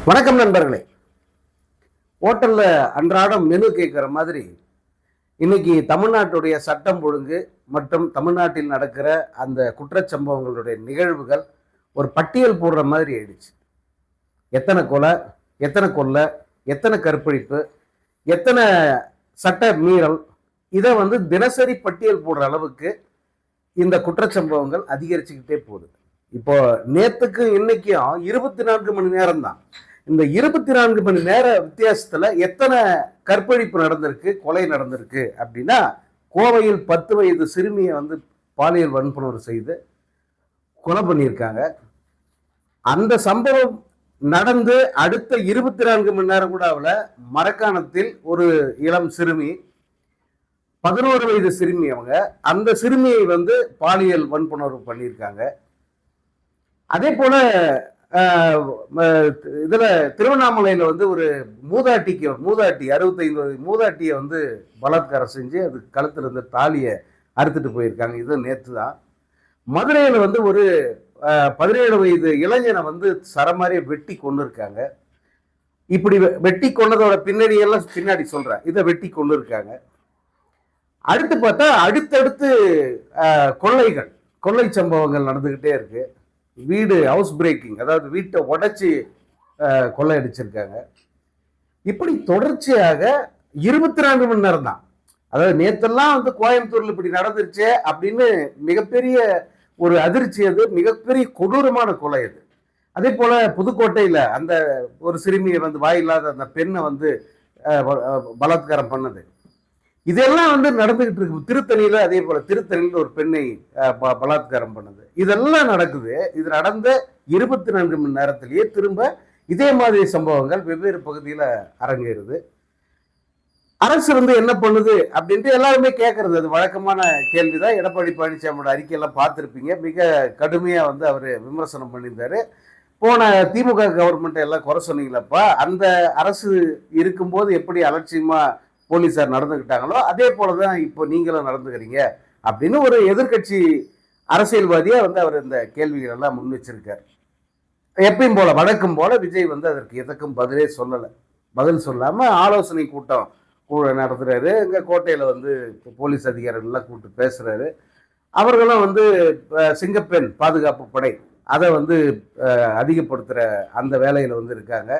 வணக்கம் நண்பர்களே. ஹோட்டல்ல அன்றாடம் மெனு கேட்குற மாதிரி இன்னைக்கு தமிழ்நாட்டுடைய சட்டம் ஒழுங்கு மற்றும் தமிழ்நாட்டில் நடக்கிற அந்த குற்றச்சம்பவங்களுடைய நிகழ்வுகள் ஒரு பட்டியல் போடுற மாதிரி ஆயிடுச்சு. எத்தனை கொலை, எத்தனை கொள்ளை, எத்தனை கற்பழிப்பு, எத்தனை சட்ட மீறல், இதை தினசரி பட்டியல் போடுற அளவுக்கு இந்த குற்றச்சம்பவங்கள் அதிகரிச்சுக்கிட்டே போகுது. இப்போ நேத்துக்கு இன்னைக்கும் 24 மணி நேரம் தான். இந்த 24 மணி நேர வித்தியாசத்துல எத்தனை கற்பழிப்பு நடந்திருக்கு, கொலை நடந்திருக்கு அப்படின்னா, கோவையில் 10 வயது சிறுமியை பாலியல் வன்புணர்வு செய்து கொலை பண்ணியிருக்காங்க. அந்த சம்பவம் நடந்து அடுத்த 24 மணி நேரம் கூட அவள மரக்காணத்தில் ஒரு இளம் சிறுமி, 11 வயது சிறுமி, அந்த சிறுமியை பாலியல் வன்புணர்வு பண்ணியிருக்காங்க. அதே போல இதுல திருவண்ணாமலையில ஒரு மூதாட்டி 65 வயது மூதாட்டியை பலாத்காரம் செஞ்சு அது கழுத்துல இருந்த தாலியை அறுத்துட்டு போயிருக்காங்க. இது நேற்று தான். மதுரையில ஒரு 17 வயது இளைஞனை சரமாரியை வெட்டி கொண்டு இருக்காங்க. இப்படி வெட்டி கொண்டதோட பின்னணியெல்லாம் பின்னாடி சொல்றேன். இதை வெட்டி கொண்டு இருக்காங்க. அடுத்து பார்த்தா அடுத்தடுத்து கொள்ளை சம்பவங்கள் நடந்துகிட்டே இருக்கு. வீடு ஹவுஸ் பிரேக்கிங், அதாவது வீட்டை உடைச்சி கொள்ளை அடிச்சிருக்காங்க. இப்படி தொடர்ச்சியாக 24 மணி நேரம் தான். அதாவது நேத்தெல்லாம் கோயம்புத்தூர்ல இப்படி நடந்துருச்சு அப்படின்னு மிகப்பெரிய ஒரு அதிர்ச்சி, அது மிகப்பெரிய கொடூரமான கொலை அது. அதே போல புதுக்கோட்டையில அந்த ஒரு சிறுமியை வாயில்லாத அந்த பெண்ணை பலாத்காரம் பண்ணது, இதெல்லாம் நடந்துகிட்டு இருக்கு. திருத்தணியில அதே போல திருத்தணியில ஒரு பெண்ணை பலாத்காரம் பண்ணது, இதெல்லாம் நடக்குது. இது நடந்த 24 மணி நேரத்திலேயே திரும்ப இதே மாதிரி சம்பவங்கள் வெவ்வேறு பகுதியில அரங்கேறுது. அரசு என்ன பண்ணுது அப்படின்ட்டு எல்லாருமே கேட்கறது அது வழக்கமான கேள்விதான். எடப்பாடி பழனிசாமியோட அறிக்கையெல்லாம் பார்த்துருப்பீங்க. மிக கடுமையா அவரு விமர்சனம் பண்ணியிருந்தாரு. போன திமுக கவர்மெண்ட் எல்லாம் குறை சொன்னீங்களப்பா, அந்த அரசு இருக்கும்போது எப்படி அலட்சியமா போலீசார் நடந்துகிட்டாங்களோ அதே போலதான் இப்போ நீங்களும் நடந்துக்கிறீங்க அப்படின்னு ஒரு எதிர்கட்சி அரசியல்வாதியா அவர் இந்த கேள்விகள் எல்லாம் முன் வச்சிருக்காரு. எப்பயும் போல வழக்கம் போல விஜய் அதற்கு எதற்கும் பதில் சொல்லாம ஆலோசனை கூட்டம் நடத்துறாரு. இங்க கோட்டையில போலீஸ் அதிகாரிகள் எல்லாம் கூப்பிட்டு பேசுறாரு. அவர்களும் சிங்கப்பெண் பாதுகாப்பு படை அதை அதிகப்படுத்துற அந்த வேலையில இருக்காங்க.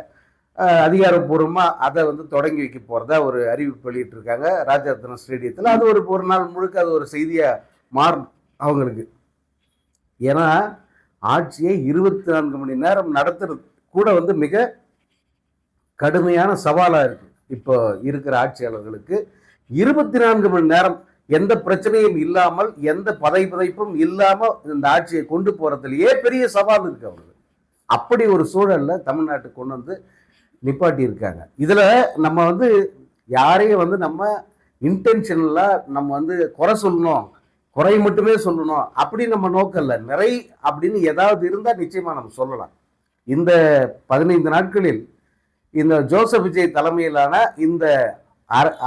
அதிகாரப்பூர்வமா அதை தொடங்கி வைக்க போறதா ஒரு அறிவிப்பு வெளியிட்டு இருக்காங்க ராஜரத்னம் ஸ்டேடியத்தில். அது ஒரு நாள் முழுக்க அது ஒரு செய்தியா மாறும் அவங்களுக்கு. ஏன்னா ஆட்சியை 24 மணி நேரம் நடத்துறது கூட மிக கடுமையான சவாலா இருக்கு. இப்போ இருக்கிற ஆட்சியாளர்களுக்கு 24 மணி நேரம் எந்த பிரச்சனையும் இல்லாமல், எந்த பதைப்பும் இல்லாம இந்த ஆட்சியை கொண்டு போறதுலயே பெரிய சவால் இருக்கு அவங்களுக்கு. அப்படி ஒரு சூழல்ல தமிழ்நாட்டுக்கு கொண்டு நிப்பாட்டி இருக்காங்க. இதுல நம்ம யாரையும் நம்ம இன்டென்ஷனலா நம்ம குறை சொல்லணும், குறை மட்டுமே சொல்லணும் அப்படி நம்ம நோக்கம் இல்லை. நிறை அப்படின்னு ஏதாவது இருந்தா நிச்சயமா நம்ம சொல்லலாம். இந்த 15 நாட்களில் இந்த ஜோசப் விஜய் தலைமையிலான இந்த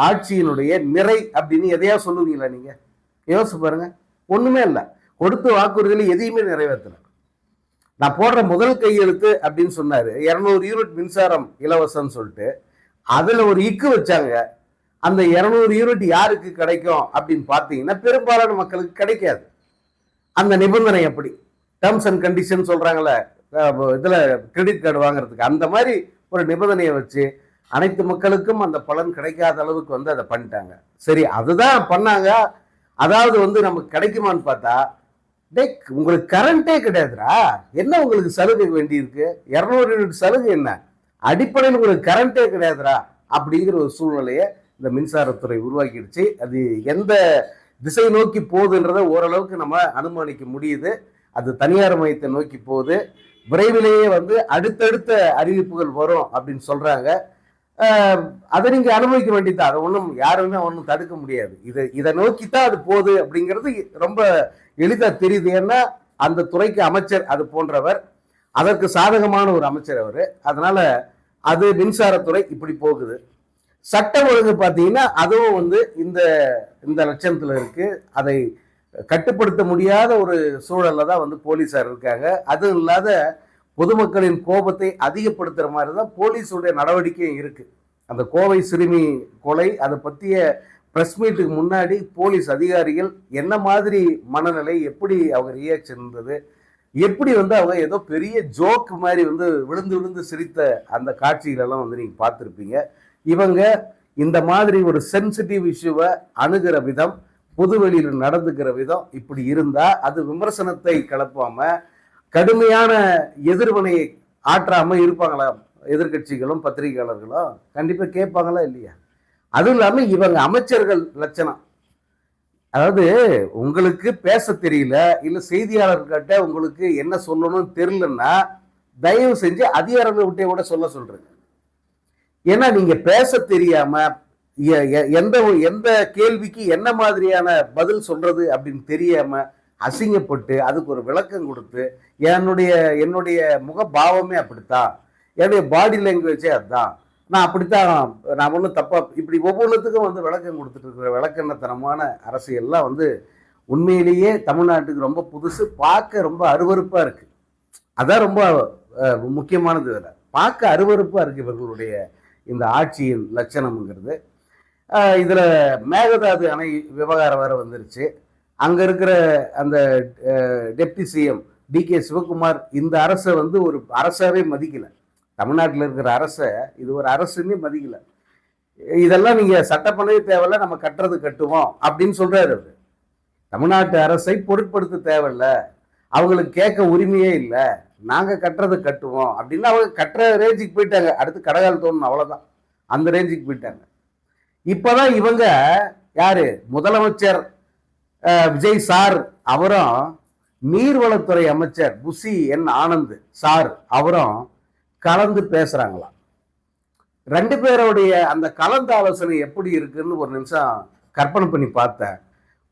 ஆட்சியினுடைய நிறை அப்படின்னு எதையா சொல்லுவீங்களா? நீங்க யோசிச்சு பாருங்க. ஒண்ணுமே இல்லை. கொடுத்த வாக்குறுதிகளை எதையுமே நிறைவேற்றல. நான் போடுற முதல் கையெழுத்து அப்படின்னு சொன்னாரு 200 யூனிட் மின்சாரம் இலவசம்னு சொல்லிட்டு, அதுல ஒரு இக்கு வச்சாங்க. அந்த 200 யூனிட் யாருக்கு கிடைக்கும் அப்படின்னு பார்த்தீங்கன்னா பெரும்பாலான மக்களுக்கு கிடைக்காது. அந்த நிபந்தனை எப்படி டேர்ம்ஸ் அண்ட் கண்டிஷன் சொல்றாங்கல்ல, இதுல கிரெடிட் கார்டு வாங்குறதுக்கு, அந்த மாதிரி ஒரு நிபந்தனையை வச்சு அனைத்து மக்களுக்கும் அந்த பலன் கிடைக்காத அளவுக்கு அதை பண்ணிட்டாங்க. சரி, அதுதான் பண்ணாங்க. அதாவது நமக்கு கிடைக்குமான்னு பார்த்தா, உங்களுக்கு கரண்டே கிடையாதுரா, என்ன உங்களுக்கு சலுகை வேண்டி இருக்கு? 200 யூனிட் சலுகை என்ன? அடிப்படையில் உங்களுக்கு கரண்டே கிடையாதுரா அப்படிங்கிற ஒரு சூழ்நிலையை இந்த மின்சாரத்துறை உருவாக்கிடுச்சு. அது எந்த திசை நோக்கி போகுதுன்றத ஓரளவுக்கு நம்ம அனுமானிக்க முடியுது. அது தனியார் மையத்தை நோக்கி போகுது. விரைவிலேயே அடுத்தடுத்த அறிவிப்புகள் வரும் அப்படின்னு சொல்றாங்க. அதை நீங்க அனுபவிக்க வேண்டியதான். அதை யாருமே தடுக்க முடியாது. இதை நோக்கித்தான் அது போகுது அப்படிங்கிறது ரொம்ப எளிதா தெரியுது. ஏன்னா அந்த துறைக்கு அமைச்சர் அது போன்றவர், அதற்கு சாதகமான ஒரு அமைச்சர் அவரு. அதனால அது மின்சாரத்துறை இப்படி போகுது. சட்டம் ஒழுங்கு பார்த்தீங்கன்னா அதுவும் இந்த இந்த லட்சணத்துல இருக்கு. அதை கட்டுப்படுத்த முடியாத ஒரு சூழல்ல தான் போலீசார் இருக்காங்க. அதுவும் இல்லாத பொதுமக்களின் கோபத்தை அதிகப்படுத்துற மாதிரி தான் போலீஸுடைய நடவடிக்கையும் இருக்கு. அந்த கோவை சிறுமி கொலை அதை பற்றிய ப்ரெஸ் மீட்டுக்கு முன்னாடி போலீஸ் அதிகாரிகள் என்ன மாதிரி மனநிலை, எப்படி அவங்க ரியாக்ஷன் இருந்தது, எப்படி அவங்க ஏதோ பெரிய ஜோக் மாதிரி விழுந்து விழுந்து சிரித்த அந்த காட்சிகளெல்லாம் நீங்கள் பார்த்துருப்பீங்க. இவங்க இந்த மாதிரி ஒரு சென்சிட்டிவ் இஷ்யூவை அணுகிற விதம், பொதுவெளியில் நடந்துக்கிற விதம் இப்படி இருந்தால் அது விமர்சனத்தை கிளப்பாம கடுமையான எதிர்வினையை ஆற்றாமல் இருப்பாங்களா? எதிர்கட்சிகளும் பத்திரிகையாளர்களும் கண்டிப்பாக கேட்பாங்களா இல்லையா? அதுவும் இல்லாமல் இவங்க அமைச்சர்கள் லட்சணம், அதாவது உங்களுக்கு பேச தெரியல, இல்லை செய்தியாளர்கிட்ட உங்களுக்கு என்ன சொல்லணும்னு தெரியலன்னா தயவு செஞ்சு அதிகாரங்களை விட்டே கூட சொல்றேங்க. ஏன்னா நீங்க பேச தெரியாம எந்த எந்த கேள்விக்கு என்ன மாதிரியான பதில் சொல்றது அப்படின்னு தெரியாம அசிங்கப்பட்டு அதுக்கு ஒரு விளக்கம் கொடுத்து, என்னுடைய முக பாவமே அப்படித்தான், என்னுடைய பாடி லாங்குவேஜே அதுதான், நான் அப்படித்தான், நான் ஒன்றும் தப்பா, இப்படி ஒவ்வொன்றுத்துக்கும் விளக்கம் கொடுத்துட்டு இருக்கிற விளக்கெண்ணத்தனமான அரசியல்லாம் உண்மையிலேயே தமிழ்நாட்டுக்கு ரொம்ப புதுசு. பார்க்க ரொம்ப அருவருப்பா இருக்கு. அதான் ரொம்ப முக்கியமானது. வேற பார்க்க அருவருப்பா இருக்கு இவர்களுடைய இந்த ஆட்சியின் லட்சணம்ங்கிறது. இதுல மேகதாது அணை விவகாரம் வேற வந்துருச்சு. அங்க இருக்கிற அந்த டெப்டி சிஎம் DK சிவகுமார் இந்த அரசை ஒரு அரசாவே மதிக்கல. தமிழ்நாட்டில் இருக்கிற அரசை இது ஒரு அரசுன்னே மதிக்கல. இதெல்லாம் நீங்க சட்டம் பண்ணவே தேவையில்ல, நம்ம கட்டுறது கட்டுவோம் அப்படின்னு சொல்றாரு அவரு. தமிழ்நாட்டு அரசை பொருட்படுத்த தேவையில்ல, அவங்களுக்கு கேட்க உரிமையே இல்லை, நாங்க கட்டுறது கட்டுவோம் அப்படின்னு அவங்க கட்டுற ரேஞ்சுக்கு போயிட்டாங்க. அடுத்து கடகால் தோணும், அவ்வளவுதான், அந்த ரேஞ்சுக்கு போயிட்டாங்க. இப்பதான் இவங்க யாரு, முதலமைச்சர் விஜய் சார் அவரும் நீர்வளத்துறை அமைச்சர் புசி என் ஆனந்த் சார் அவரும் கலந்து பேசுறாங்களாம். ரெண்டு பேருடைய அந்த கலந்து ஆலோசனை எப்படி இருக்குன்னு ஒரு நிமிஷம் கற்பனை பண்ணி பார்த்தேன்.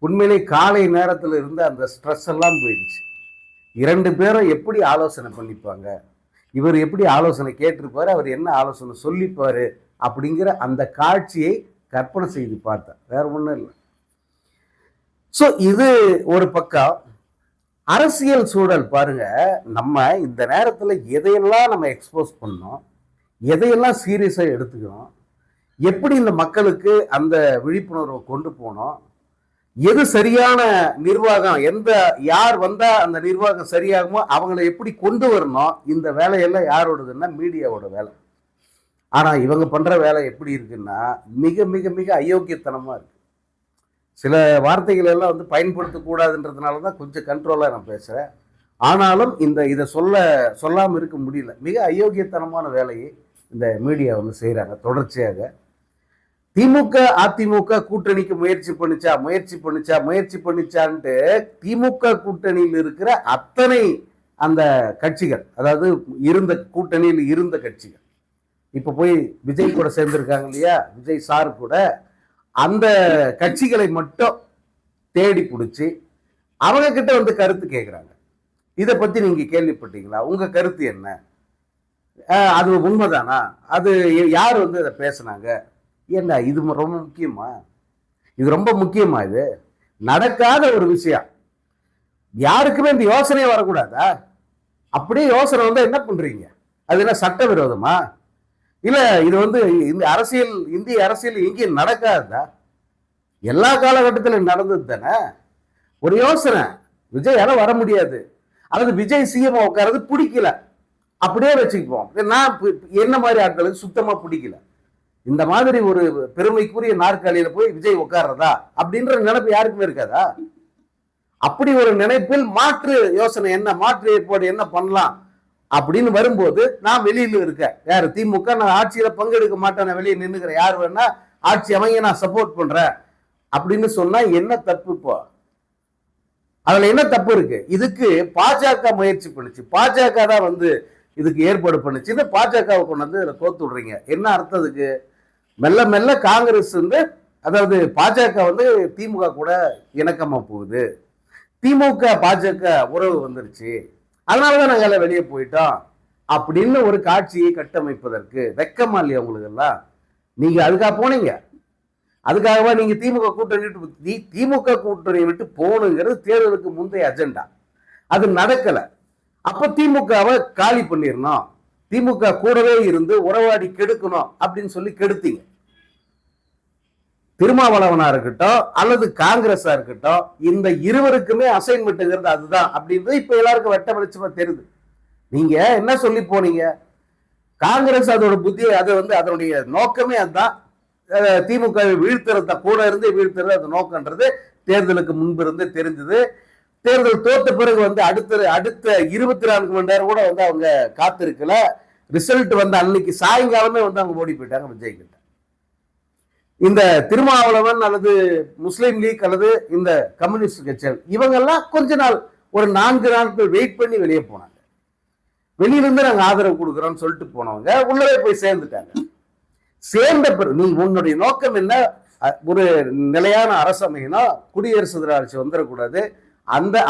உண்மையிலே காலை நேரத்தில் இருந்த அந்த ஸ்ட்ரெஸ் எல்லாம் போயிடுச்சு. இரண்டு பேரும் எப்படி ஆலோசனை பண்ணிப்பாங்க, இவர் எப்படி ஆலோசனை கேட்டிருப்பாரு, அவர் என்ன ஆலோசனை சொல்லிப்பாரு அப்படிங்கிற அந்த காட்சியை கற்பனை செய்து பார்த்தேன், வேற ஒன்றும் இல்லை. ஸோ இது ஒரு பக்கம். அரசியல் சூழல் பாருங்க, நம்ம இந்த நேரத்தில் எதையெல்லாம் நம்ம எக்ஸ்போஸ் பண்ணோம், எதையெல்லாம் சீரியஸாக எடுத்துக்கணும், எப்படி இந்த மக்களுக்கு அந்த விழிப்புணர்வை கொண்டு போனோம், எது சரியான நிர்வாகம், யார் வந்தா அந்த நிர்வாகம் சரியாகுமோ அவங்கள எப்படி கொண்டு வரணும், இந்த வேலையெல்லாம் யாரோடதுன்னா மீடியாவோட வேலை. ஆனா இவங்க பண்ற வேலை எப்படி இருக்குன்னா மிக மிக மிக அயோக்கியத்தனமா இருக்கு. சில வார்த்தைகள் எல்லாம் பயன்படுத்தக்கூடாதுன்றதுனால தான் கொஞ்சம் கண்ட்ரோலாக நான் பேசுகிறேன். ஆனாலும் இதை சொல்லாமல் இருக்க முடியல. மிக அயோக்கியத்தனமான வேலையை இந்த மீடியா செய்கிறாங்க தொடர்ச்சியாக. திமுக அதிமுக கூட்டணிக்கு முயற்சி பண்ணிச்சான்ட்டு திமுக கூட்டணியில் இருக்கிற அத்தனை அந்த கட்சிகள், அதாவது கூட்டணியில் இருந்த கட்சிகள் இப்போ போய் விஜய் கூட சேர்ந்திருக்காங்க இல்லையா, விஜய் சார் கூட, அந்த கட்சிகளை மட்டும் தேடி பிடிச்சி அவங்க கிட்ட கருத்து கேட்குறாங்க. இதை பத்தி நீங்க கேள்விப்பட்டீங்களா, உங்க கருத்து என்ன, அது உண்மைதானா, அது யார் இதை பேசுனாங்க, என்ன இது ரொம்ப முக்கியமா, இது ரொம்ப முக்கியமா, இது நடக்காத ஒரு விஷயம், யாருக்குமே இந்த யோசனையே வரக்கூடாதா? அப்படியே யோசனை என்ன பண்றீங்க, அது என்ன சட்டவிரோதமா? இல்ல இது இந்த இந்திய அரசியல் எங்கேயும் நடக்காதா? எல்லா காலகட்டத்திலும் நடந்தது தானே. ஒரு யோசனை, விஜயால வர முடியாது, அல்லது விஜய் சிஎம் உட்காரது பிடிக்கல, அப்படியே வச்சுக்குவோம். நான் என்ன மாதிரி ஆட்களுக்கு சுத்தமா பிடிக்கல, இந்த மாதிரி ஒரு பெருமைக்குரிய நாற்காலியில போய் விஜய் உட்கார்றதா அப்படின்ற நினைப்பு யாருக்குமே இருக்காதா? அப்படி ஒரு நினைப்பில் மாற்று யோசனை என்ன, மாற்று ஏற்பாடு என்ன பண்ணலாம் அப்படின்னு வரும்போது நான் வெளியில இருக்கேன். யாரு, திமுக, நான் ஆட்சியில பங்கெடுக்க மாட்டேன், நான் வெளியே நின்னுக்கிறேன், யார் வேணா ஆட்சி அமைங்க, நான் சப்போர்ட் பண்றேன் அப்படின்னு சொன்னா என்ன தப்பு? இப்போ அதுல என்ன தப்பு இருக்கு? இதுக்கு பாஜக முயற்சி பண்ணுச்சு, பாஜக தான் இதுக்கு ஏற்பாடு பண்ணுச்சு, பாஜகவை கொண்டு இதுல கோத்து விடுறீங்க. என்ன அர்த்தம் அதுக்கு? மெல்ல மெல்ல காங்கிரஸ் அதாவது பாஜக திமுக கூட இணக்கமா போகுது, திமுக பாஜக உறவு வந்துருச்சு, அதனாலதான் நாங்க எல்லாம் வெளியே போயிட்டோம் அப்படின்னு ஒரு காட்சியை கட்டமைப்பதற்கு வெக்கமா இல்லையா உங்களுக்கு எல்லாம்? நீங்க அதுக்காக போனீங்க, அதுக்காகவா நீங்க திமுக கூட்டணி விட்டு போகணுங்கிறது தேர்தலுக்கு முந்தைய அஜெண்டா. அது நடக்கல. அப்ப திமுகவை காலி பண்ணிடணும், திமுக கூடவே இருந்து உறவாடி கெடுக்கணும் அப்படின்னு சொல்லி கெடுத்தீங்க. திருமாவளவனா இருக்கட்டும் அல்லது காங்கிரஸா இருக்கட்டும், இந்த இருவருக்குமே அசைன்மெண்ட்ங்கிறது அதுதான் அப்படின்றது இப்ப எல்லாருக்கும் வெட்ட வெளிச்சமா தெரியுது. நீங்க என்ன சொல்லி போனீங்க, காங்கிரஸ் அதோட புத்தி, அது அதனுடைய நோக்கமே அதுதான், திமுக வீழ்த்துறத கூட இருந்து வீழ்த்துறது அது நோக்கன்றது தேர்தலுக்கு முன்பு இருந்து தெரிஞ்சது. தேர்தல் தோத்த பிறகு அடுத்த 24 மணி நேரம் கூட அவங்க காத்திருக்கல. ரிசல்ட் அன்னைக்கு சாயங்காலமே அவங்க ஓடி போயிட்டாங்க விஜய் கிட்ட. இந்த திருமாவளவன் அல்லது முஸ்லீம் லீக் அல்லது இந்த கம்யூனிஸ்ட் கட்சிகள் இவங்கெல்லாம் கொஞ்ச நாள், ஒரு 4 நாட்கள் வெயிட் பண்ணி வெளியே போனாங்க. வெளியிலிருந்து நாங்க ஆதரவு கொடுக்குறோம்னு சொல்லிட்டு போனவங்க உள்ளவே போய் சேர்ந்துட்டாங்க. சேர்ந்த பிறகு நீ உன்னுடைய நோக்கம் என்ன, ஒரு நிலையான அரசு அமைக்கணும், குடியரசு தின ஆட்சி வந்துடக்கூடாது,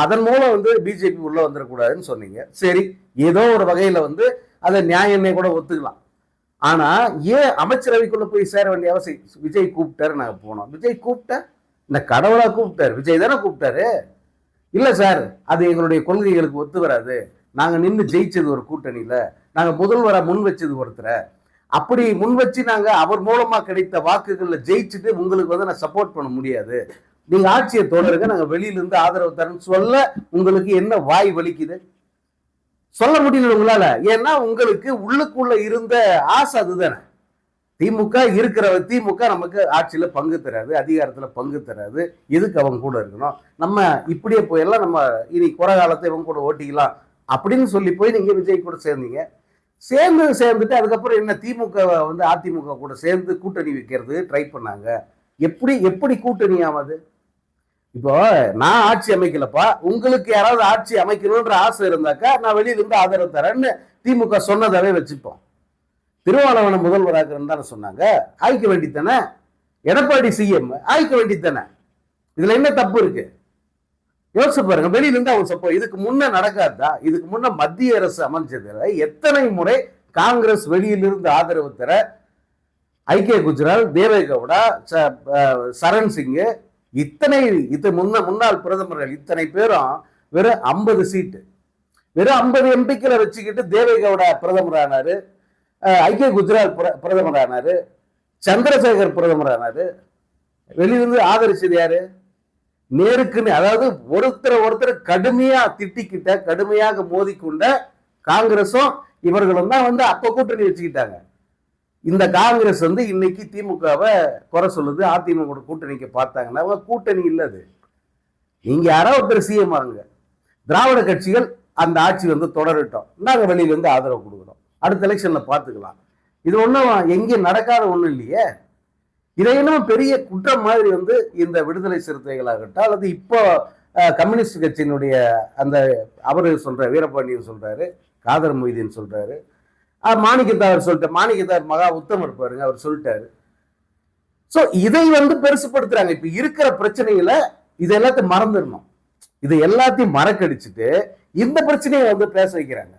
அதன் மூலம் பிஜேபி உள்ள வந்துடக்கூடாதுன்னு சொன்னீங்க. சரி, ஏதோ ஒரு வகையில அதை நியாயமே கூட ஒத்துக்கலாம். ஆனா ஏன் அமைச்சரவைக்குள்ள போய் சேர வேண்டிய அவசியம்? விஜய் கூப்பிட்டாரு, நாங்க போனோம். விஜய் கூப்பிட்ட இந்த கடவுளா கூப்பிட்டாரு, விஜய் தானே கூப்பிட்டாரு. இல்ல சார், அது எங்களுடைய கொள்கைகளுக்கு ஒத்து வராது, நாங்க நின்று ஜெயிச்சது ஒரு கூட்டணியில, நாங்க முதல்வரா முன் வச்சது ஒருத்தரை, அப்படி முன் வச்சு நாங்க அவர் மூலமா கிடைத்த வாக்குகள்ல ஜெயிச்சுட்டு உங்களுக்கு நான் சப்போர்ட் பண்ண முடியாது, நீங்க ஆட்சியை தொடருங்க, நாங்க வெளியில இருந்து ஆதரவு தரேன்னு சொல்ல உங்களுக்கு என்ன வாய் வலிக்குது? சொல்ல முடியல உங்களால. ஏன்னா உங்களுக்கு உள்ளுக்குள்ள இருந்த ஆசை அதுதானே. திமுக நமக்கு ஆட்சியில பங்கு தராது, அதிகாரத்துல பங்கு தராது, எதுக்கு அவங்க கூட இருக்கணும், நம்ம இப்படியே போயெல்லாம் நம்ம இனி குறை காலத்தை இவங்க கூட ஓட்டிக்கலாம் அப்படின்னு சொல்லி போய் நீங்க விஜய் கூட சேர்ந்தீங்க. சேர்ந்துட்டு அதுக்கப்புறம் என்ன, திமுக அதிமுக கூட சேர்ந்து கூட்டணி வைக்கிறது ட்ரை பண்ணாங்க. எப்படி கூட்டணி ஆகாது? இப்போ நான் ஆட்சி அமைக்கலப்பா, உங்களுக்கு யாராவது ஆட்சி அமைக்கணும்ன்ற ஆசை இருந்தாக்கா நான் வெளியில இருந்து ஆதரவு தரேன்னு திமுக சொன்னதாவே வச்சுப்போம். திருமாவளவனை முதல்வராக தானே சொன்னாங்க, ஆய்க்க வேண்டித்தானே. எடப்பாடி சிஎம் ஆய்க்க வேண்டித்தானே. இதுல என்ன தப்பு இருக்கு? யோசிச்சு பாருங்க. வெளியில இருந்து அவங்க சப்போ இதுக்கு முன்ன நடக்காதா? இதுக்கு முன்ன மத்திய அரசு அமைஞ்சதுல எத்தனை முறை காங்கிரஸ் வெளியிலிருந்து ஆதரவு தர ஐக்கிய குஜரால், தேவேகவுடா, சரண் சிங், முன்னாள் பிரதமர்கள் இத்தனை பேரும் வெறும் 50 சீட்டு, வெறும் 50 எம்பிக்களை வச்சுக்கிட்டு தேவேகவுடா பிரதமர் ஆனாரு, ஐக்கிய குஜரால் பிரதமர் ஆனாரு, சந்திரசேகர் பிரதமர் ஆனாரு. வெளியிலிருந்து ஆதரிச்சது யாரு? நேருக்குன்னு, அதாவது ஒருத்தர் கடுமையா திட்டிக்கிட்ட, கடுமையாக மோதிக்கொண்ட காங்கிரஸும் இவர்களும் தான் அப்ப கூட்டணி வச்சுக்கிட்டாங்க. இந்த காங்கிரஸ் இன்னைக்கு திமுகவை குறை சொல்லுது, அதிமுக கூட்டணிக்கு பார்த்தாங்கன்னா கூட்டணி இல்லது. நீங்க யாராவது ஒருத்தர் சிஎம் ஆகுங்க, திராவிட கட்சிகள் அந்த ஆட்சி தொடரட்டும், நாங்க வெளியில இருந்து ஆதரவு கொடுக்குறோம், அடுத்த எலெக்ஷன்ல பார்த்துக்கலாம். இது ஒன்றும் எங்கேயும் நடக்காத ஒன்றும் இல்லையே. இதை இன்னும் பெரிய குற்றம் மாதிரி இந்த விடுதலை சிறுத்தைகளாகட்டும் அல்லது இப்போ கம்யூனிஸ்ட் கட்சியினுடைய அந்த அவரு சொல்ற வீரபாண்டியன் சொல்றாரு, காதர் மொய்தீன் சொல்றாரு, மாணிக்கத்தார் சொல்லிட்டு, மாணிக்கத்தார் மகா உத்தமர் பாருங்க, அவர் சொல்லிட்டாரு. சோ இதை பெருசுப்படுத்துறாங்க. இப்ப இருக்கிற பிரச்சனைகளை இது எல்லாத்தையும் மறந்துடணும், இதை எல்லாத்தையும் மறக்கடிச்சுட்டு இந்த பிரச்சனையை பேச வைக்கிறாங்க.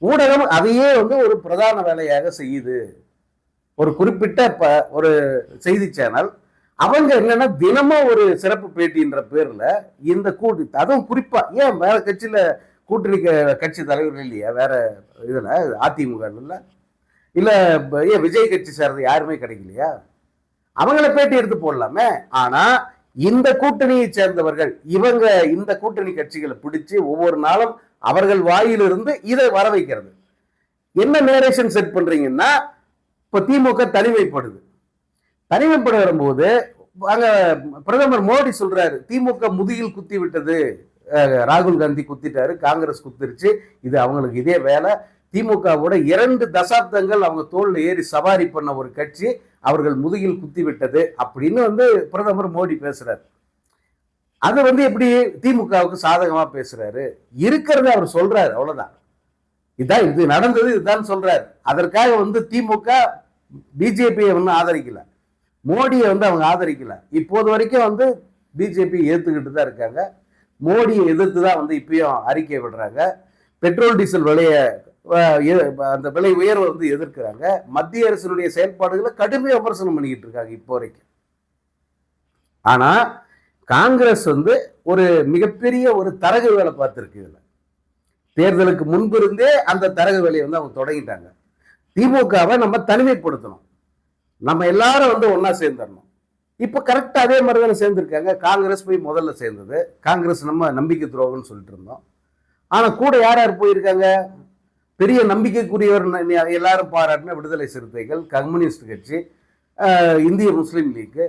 ஊடகம் அதையே ஒரு பிரதான வேலையாக செய்யுது. ஒரு குறிப்பிட்ட ஒரு செய்தி சேனல் அவங்க என்னன்னா தினமும் ஒரு சிறப்பு பேட்டின்ற பேர்ல இந்த அதுவும் குறிப்பா, ஏன் வேற கட்சியில கூட்டணி கட்சி தலைவர்கள் இல்லையா, வேற இதுல அதிமுக இல்ல ஏன் விஜய் கட்சி சேர்றது யாருமே கிடைக்கலையா, அவங்கள பேட்டி எடுத்து போடலாமே. ஆனா இந்த கூட்டணியை சேர்ந்தவர்கள் இவங்க இந்த கூட்டணி கட்சிகளை பிடிச்சு ஒவ்வொரு நாளும் அவர்கள் வாயிலிருந்து இதை வர வைக்கிறது. என்ன நேரேஷன் செட் பண்றீங்கன்னா, இப்ப திமுக தனிமைப்பட வரும்போது அங்க பிரதமர் மோடி சொல்றாரு, திமுக முதுகில் குத்தி விட்டது, ராகுல் காந்தி குத்திட்டாரு, காங்கிரஸ் குத்திருச்சு, இது அவங்களுக்கு இதே வேலை, திமுகவோட 2 தசாப்தங்கள் அவங்க தோல்ல ஏறி சவாரி பண்ண ஒரு கட்சி அவர்கள் முதுகில் குத்தி விட்டது அப்படின்னு பிரதமர் மோடி பேசுறாரு. அது எப்படி திமுகவுக்கு சாதகமா பேசுறாரு, இருக்கிறத அவர் சொல்றாரு, அவ்வளவுதான். இதான் இது நடந்தது, இதுதான் சொல்றாரு. அதற்காக திமுக பிஜேபியை ஆதரிக்கல, மோடியை அவங்க ஆதரிக்கல. இப்போது வரைக்கும் பிஜேபி ஏத்துக்கிட்டு தான் இருக்காங்க, மோடியை எதிர்த்து தான் இப்பயும் அறிக்கை விடுறாங்க. பெட்ரோல் டீசல் அந்த விலை உயர்வை எதிர்க்கிறாங்க. மத்திய அரசினுடைய செயல்பாடுகளை கடுமையாக விமர்சனம் பண்ணிக்கிட்டு இருக்காங்க இப்போ வரைக்கும். ஆனா காங்கிரஸ் ஒரு மிகப்பெரிய ஒரு தரகு வேலை பார்த்துருக்கு. இதுல தேர்தலுக்கு முன்பு இருந்தே அந்த தரகு வேலையை வந்து அவங்க தொடங்கிட்டாங்க. திமுகவை நம்ம தனிமைப்படுத்தணும், நம்ம எல்லாரும் வந்து ஒன்னா சேர்ந்துடணும். இப்ப கரெக்டா அதே மாதிரி தானே சேர்ந்திருக்காங்க. காங்கிரஸ் போய் முதல்ல சேர்ந்தது, காங்கிரஸ் நம்ம நம்பிக்கை துரோகம்னு சொல்லிட்டு இருந்தோம். ஆனா கூட யார் யார் போயிருக்காங்க? பெரிய நம்பிக்கைக்குரியவர் எல்லாரும் பாராட்டின விடுதலை சிறுத்தைகள், கம்யூனிஸ்ட் கட்சி, இந்திய முஸ்லீம் லீக்,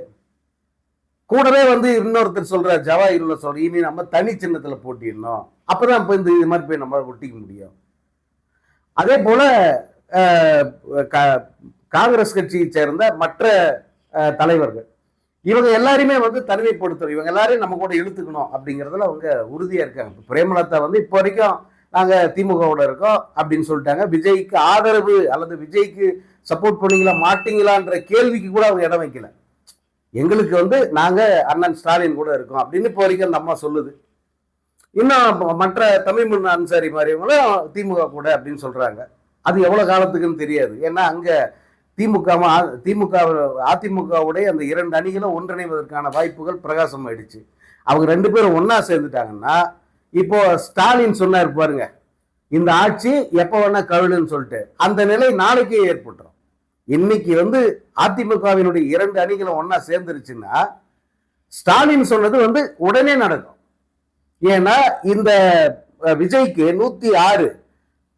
கூடவே வந்து இன்னொருத்தர் சொல்றார் ஜவாஹிருல்லா சொல்ற இனி நம்ம தனி சின்னத்துல போட்டிடணும், அப்பதான் இப்போ இந்த இது மாதிரி போய் நம்ம ஒட்டிக்க முடியும். அதே போல காங்கிரஸ் கட்சியை சேர்ந்த மற்ற தலைவர்கள் இவங்க எல்லாருமே வந்து தனிமைப்படுத்துறோம், இவங்க எல்லாரையும் நம்ம கூட இழுத்துக்கணும் அப்படிங்கிறதுல அவங்க உறுதியா இருக்காங்க. பிரேமலதா வந்து இப்போ வரைக்கும் நாங்க திமுகவோட இருக்கோம் அப்படின்னு சொல்லிட்டாங்க. விஜய்க்கு ஆதரவு அல்லது விஜய்க்கு சப்போர்ட் பண்ணீங்களா மாட்டீங்களான்ற கேள்விக்கு கூட அவங்க இடம் வைக்கல. எங்களுக்கு வந்து நாங்க அண்ணன் ஸ்டாலின் கூட இருக்கோம் அப்படின்னு இப்போ வரைக்கும் அந்த அம்மா சொல்லுது. இன்னும் மற்ற தமிழ் அன்சாரி மாதிரிவங்களும் திமுக கூட அப்படின்னு சொல்றாங்க. அது எவ்வளவு காலத்துக்குன்னு தெரியாது. ஏன்னா அங்க அதிமுகவுடைய அந்த இரண்டு அணிகளும் ஒன்றிணைவதற்கான வாய்ப்புகள் பிரகாசம் ஆயிடுச்சு. அவங்க ரெண்டு பேரும் ஒன்னா சேர்ந்துட்டாங்கன்னா இப்போ ஸ்டாலின் சொன்னார் பாருங்க, இந்த ஆட்சி எப்ப வேணா கவிழுன்னு சொல்லிட்டு, அந்த நிலை நாளைக்கே ஏற்பட்டுரும். இன்னைக்கு வந்து அதிமுகவினுடைய இரண்டு அணிகளும் ஒன்னா சேர்ந்துருச்சுன்னா ஸ்டாலின் சொன்னது வந்து உடனே நடக்கும். ஏன்னா இந்த விஜய்க்கு 106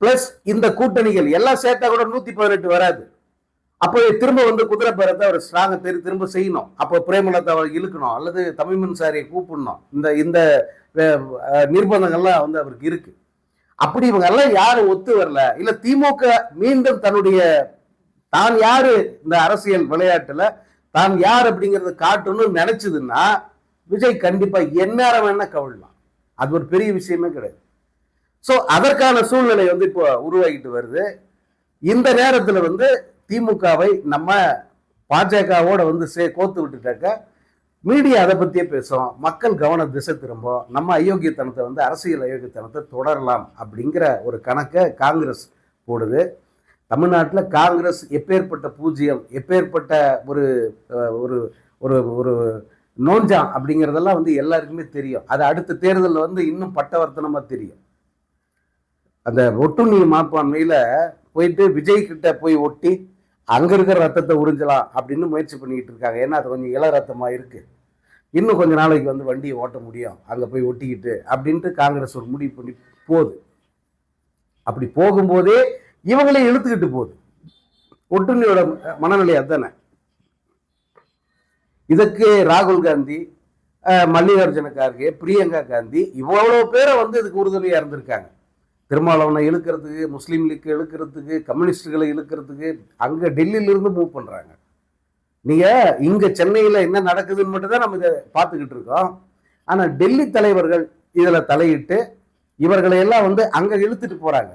பிளஸ் இந்த கூட்டணிகள் எல்லாம் சேர்த்தா கூட 118 வராது. அப்போ திரும்ப வந்து குதிரை பேரத்தை அவர் ஸ்ட்ராங்க திரும்ப செய்யணும். அப்போ பிரேமலதா அவர் இழுக்கணும் அல்லது தமிழ்மன்சாரியை கூப்பிடணும். இந்த இந்த நிர்பந்தங்கள்லாம் வந்து அவருக்கு இருக்கு. அப்படி இவங்க எல்லாம் யாரும் ஒத்து வரல, இல்ல திமுக மீண்டும் தன்னுடைய தான் யாரு இந்த அரசியல் விளையாட்டுல தான் யார் அப்படிங்கறத காட்டணும்னு நினைச்சதுன்னா விஜய் கண்டிப்பா எந்நேரம் வேணா கவிழலாம். அது ஒரு பெரிய விஷயமே கிடையாது. சோ அதற்கான சூழ்நிலை வந்து இப்போ உருவாகிட்டு வருது. இந்த நேரத்துல வந்து திமுகவை நம்ம பாஜகவோட வந்து கோத்து விட்டுட்டாக்க மீடியா அதை பத்தியே பேசும், மக்கள் கவன திசை திரும்பும், நம்ம அயோக்கியத்தனத்தை வந்து அரசியல் அயோக்கியத்தனத்தை தொடரலாம் அப்படிங்கிற ஒரு கணக்கை காங்கிரஸ் போடுது. தமிழ்நாட்டில் காங்கிரஸ் எப்பேற்பட்ட பூஜ்ஜியம், எப்பேற்பட்ட ஒரு ஒரு ஒரு ஒரு நோஞ்சான் அப்படிங்கிறதெல்லாம் வந்து எல்லாருக்குமே தெரியும். அது அடுத்த தேர்தலில் வந்து இன்னும் பட்டவர்த்தனமா தெரியும். அந்த ஒட்டுண்ணி மனப்பான்மையில போயிட்டு விஜய் கிட்ட போய் ஒட்டி அங்க இருக்கிற ரத்தத்தை உறிஞ்சலாம் அப்படின்னு முயற்சி பண்ணிக்கிட்டு இருக்காங்க. ஏன்னா அது கொஞ்சம் இள ரத்தமா இருக்கு, இன்னும் கொஞ்ச நாளைக்கு வந்து வண்டியை ஓட்ட முடியும் அங்க போய் ஒட்டிக்கிட்டு அப்படின்ட்டு காங்கிரஸ் ஒரு முடிவு பண்ணி போகுது. அப்படி போகும்போதே இவங்களே இழுத்துக்கிட்டு போகுது. ஒட்டுண்ணியோட மனநிலை அதுதானே. இதற்கு ராகுல் காந்தி, மல்லிகார்ஜுன கார்கே, பிரியங்கா காந்தி இவ்வளவு பேரை வந்து இதுக்கு உறுதுணையா இருந்திருக்காங்க. திருமாவளவனை இழுக்கிறதுக்கு, முஸ்லீம் லீக் இழுக்கிறதுக்கு, கம்யூனிஸ்டுகளை இழுக்கிறதுக்கு அங்க டெல்லியில இருந்து மூவ் பண்றாங்க. நீங்க இங்க சென்னையில என்ன நடக்குதுன்னு மட்டும் தான் நம்ம இதை பார்த்துக்கிட்டு இருக்கோம். ஆனா டெல்லி தலைவர்கள் இதுல தலையிட்டு இவர்களை எல்லாம் வந்து அங்க இழுத்துட்டு போறாங்க.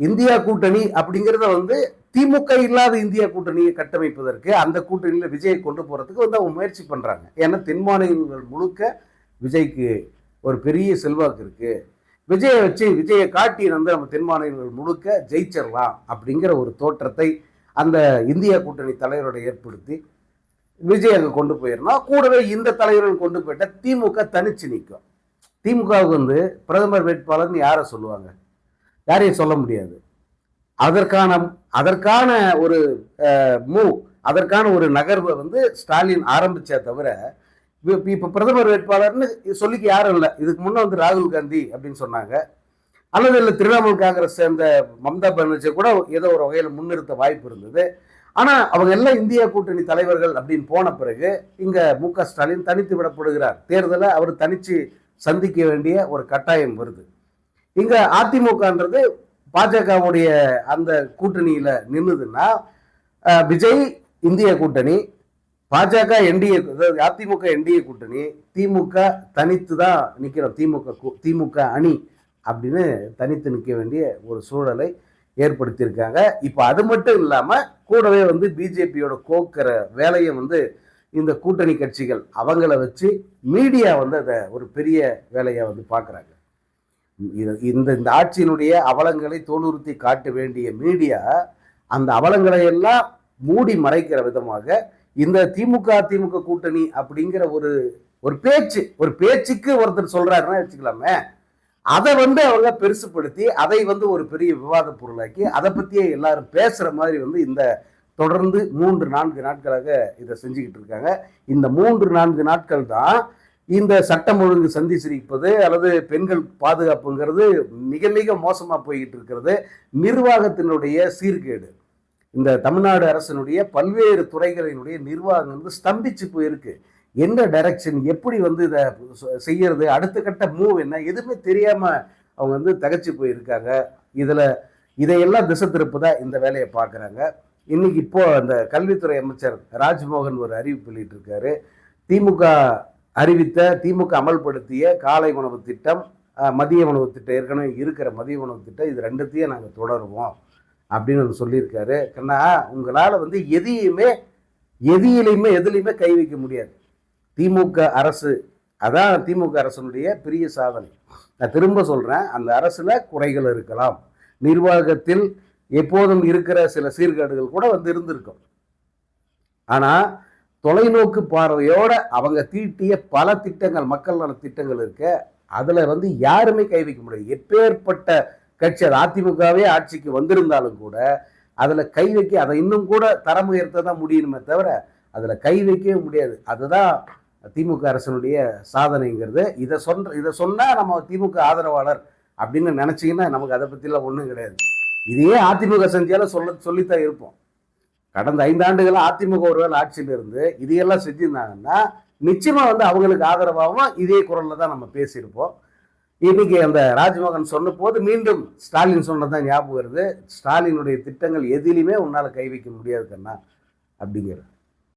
இந்தியா கூட்டணி அப்படிங்கிறத வந்து திமுக இல்லாத இந்தியா கூட்டணியை கட்டமைப்பதற்கு, அந்த கூட்டணியில விஜயை கொண்டு போறதுக்கு வந்து அவங்க முயற்சி பண்றாங்க. ஏன்னா தென் மாநிலங்கள் முழுக்க விஜய்க்கு ஒரு பெரிய செல்வாக்கு இருக்கு. விஜயை காட்டி வந்து நம்ம தென் மாநிலங்கள் முழுக்க ஜெயிச்சிடலாம் அப்படிங்கிற ஒரு தோற்றத்தை அந்த இந்தியா கூட்டணி தலைவரோட ஏற்படுத்தி விஜய் அங்க கொண்டு போயிடணும். கூடவே இந்த தலைவர்கள் கொண்டு போயிட்டா திமுக தனிச்சு நிற்கும். திமுகவுக்கு வந்து பிரதமர் வேட்பாளர்னு யாரை சொல்லுவாங்க? யாரையும் சொல்ல முடியாது. அதற்கான ஒரு மூவ், அதற்கான ஒரு நகர்வை வந்து ஸ்டாலின் ஆரம்பிச்சே தவிர இப்ப பிரதமர் வேட்பாளர்னு சொல்லிக்க யாரும் இல்லை. இதுக்கு முன்ன வந்து ராகுல் காந்தி அப்படின்னு சொன்னாங்க, அல்லது இல்லை திரிணாமுல் காங்கிரஸ் சேர்ந்த மம்தா பானர்ஜி கூட ஏதோ ஒரு வகையில் முன்னிறுத்த வாய்ப்பு இருந்தது. ஆனா அவங்க எல்லாம் இந்தியா கூட்டணி தலைவர்கள் அப்படின்னு போன பிறகு இங்க மு.க. ஸ்டாலின் தனித்து விடப்படுகிறார். தேர்தலை அவர் தனிச்சு சந்திக்க வேண்டிய ஒரு கட்டாயம் வருது. இங்க அதிமுகன்றது பாஜகவுடைய அந்த கூட்டணியில நின்னுதுன்னா விஜய் இந்திய கூட்டணி, பாஜக என்டிஏ, அதிமுக என்டிஏ கூட்டணி, திமுக தனித்து தான் நிற்கிறோம், திமுக அணி அப்படின்னு தனித்து நிற்க வேண்டிய ஒரு சூழலை ஏற்படுத்தியிருக்காங்க. இப்போ அது மட்டும் இல்லாம கூடவே வந்து பிஜேபியோட கோக்கிற வேலையை வந்து இந்த கூட்டணி கட்சிகள் அவங்கள வச்சு மீடியா வந்து அதை ஒரு பெரிய வேலையை வந்து பார்க்குறாங்க. இந்த ஆட்சியினுடைய அவலங்களை தோலுறுத்தி காட்ட வேண்டிய மீடியா அந்த அவலங்களை எல்லாம் மூடி மறைக்கிற விதமாக இந்த திமுக கூட்டணி அப்படிங்கிற ஒரு பேச்சுக்கு ஒருத்தர் சொல்றாருன்னா வச்சுக்கலாமே, அதை வந்து அவங்க பெருசுப்படுத்தி அதை வந்து ஒரு பெரிய விவாத பொருளாக்கி அதை பற்றியே எல்லாரும் பேசுகிற மாதிரி வந்து இந்த தொடர்ந்து 3-4 நாட்களாக இதை செஞ்சுக்கிட்டு இருக்காங்க. இந்த 3-4 நாட்கள் தான் இந்த சட்டம் ஒழுங்கு சந்தி சிரிப்பது அல்லது பெண்கள் பாதுகாப்புங்கிறது மிக மிக மோசமாக போய்கிட்டு இருக்கிறது. நிர்வாகத்தினுடைய சீர்கேடு, இந்த தமிழ்நாடு அரசினுடைய பல்வேறு துறைகளினுடைய நிர்வாகம் வந்து ஸ்தம்பிச்சு போயிருக்கு. என்ன டைரக்ஷன், எப்படி வந்து இதை செய்யறது, அடுத்த கட்ட மூவ் என்ன, எதுவுமே தெரியாம அவங்க வந்து தகச்சு போயிருக்காங்க. இதையெல்லாம் திசை திருப்பதா இந்த வேலையை பார்க்குறாங்க. இன்னைக்கு இப்போ அந்த கல்வித்துறை அமைச்சர் ராஜ்மோகன் ஒரு அறிவிப்பு வெளியிட்டு இருக்காரு. திமுக அமல்படுத்திய காலை உணவு திட்டம், மதிய உணவு திட்டம், ஏற்கனவே இருக்கிற மதிய உணவு திட்டம், இது ரெண்டுத்தையும் நாங்கள் தொடருவோம் அப்படின்னு சொல்லியிருக்காரு. கண்ணா, உங்களால் வந்து எதிலையுமே கை வைக்க முடியாது. திமுக அரசு, அதான் திமுக அரசனுடைய பெரிய சாதனை. நான் திரும்ப சொல்றேன், அந்த அரசுல குறைகள் இருக்கலாம், நிர்வாகத்தில் எப்போதும் இருக்கிற சில சீர்கேடுகள் கூட வந்து இருந்திருக்கும். ஆனா தொலைநோக்கு பார்வையோட அவங்க தீட்டிய பல திட்டங்கள், மக்கள் நல திட்டங்கள் இருக்க, அதுல வந்து யாருமே கை வைக்க முடியாது. எப்பேற்பட்ட கட்சி, அது அதிமுகவே ஆட்சிக்கு வந்திருந்தாலும் கூட அதுல கை வைக்க, அதை இன்னும் கூட தரம் உயர்த்த தான் முடியணுமே தவிர அதுல கை வைக்கவே முடியாது. அதுதான் திமுக அரசனுடைய சாதனைங்கிறது. இதை சொன்னா நம்ம திமுக ஆதரவாளர் அப்படின்னு நினைச்சீங்கன்னா நமக்கு அதை பத்திலாம் ஒன்றும் கிடையாது. இதையே அதிமுக செஞ்சாலும் சொல்லித்தான் இருப்போம். கடந்த 5 ஆண்டுகளா அதிமுக ஒருவேளை ஆட்சியில் இருந்து இதையெல்லாம் செஞ்சிருந்தாங்கன்னா நிச்சயமா வந்து அவங்களுக்கு ஆதரவாகவும் இதே குரல்ல தான் நம்ம பேசியிருப்போம். இன்னைக்கு அந்த ராஜ்மோகன் சொன்ன போது மீண்டும் ஸ்டாலின் சொன்னதான் ஞாபகம் வருது. ஸ்டாலினுடைய திட்டங்கள் எதிலுமே உன்னால கை வைக்க முடியாது கண்ணா அப்படிங்கிற